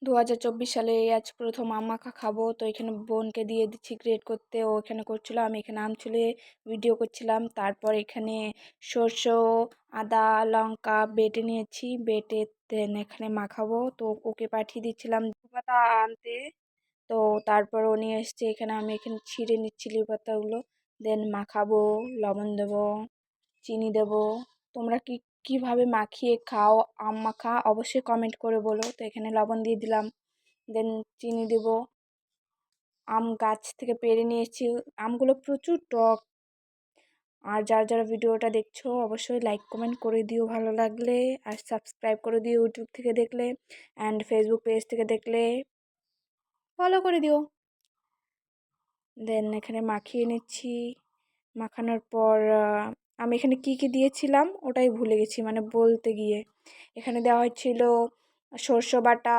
2024 সালে আজ প্রথম আম মাখা খাবো। তো এখানে বোনকে দিয়ে দিচ্ছি গ্রেড করতে, ও এখানে করছিল, আমি এখানে আম ছুলে ভিডিও করছিলাম। তারপর এখানে সরষে, আদা, লঙ্কা বেটে নিয়েছি, বেটে দেন এখানে মাখাবো। তো ওকে পাঠিয়ে দিচ্ছিলাম পাতা আনতে। তো তারপর ও নিয়ে এসছে এখানে, আমি এখানে ছিঁড়ে নিচ্ছি লিচু পাতাগুলো, দেন মাখাবো, লবণ দেবো, চিনি দেবো। তোমরা কিভাবে মাখিয়ে খাও আম মাখা অবশ্যই কমেন্ট করে বলো। তো এখানে লবণ দিয়ে দিলাম, দেন চিনি দেব। আম গাছ থেকে পেড়ে নিয়ে এসেছি, আমগুলো প্রচুর টক। আর যারা যারা ভিডিওটা দেখছো অবশ্যই লাইক কমেন্ট করে দিও ভালো লাগলে, আর সাবস্ক্রাইব করে দিও ইউটিউব থেকে দেখলে, অ্যান্ড ফেসবুক পেজ থেকে দেখলে ফলো করে দিও। দেন এখানে মাখিয়ে নিচ্ছি। মাখানোর পর আমি এখানে কি দিয়েছিলাম ওটাই ভুলে গেছি, মানে বলতে গিয়ে। এখানে দেওয়া হয়েছিল সরষে বাটা,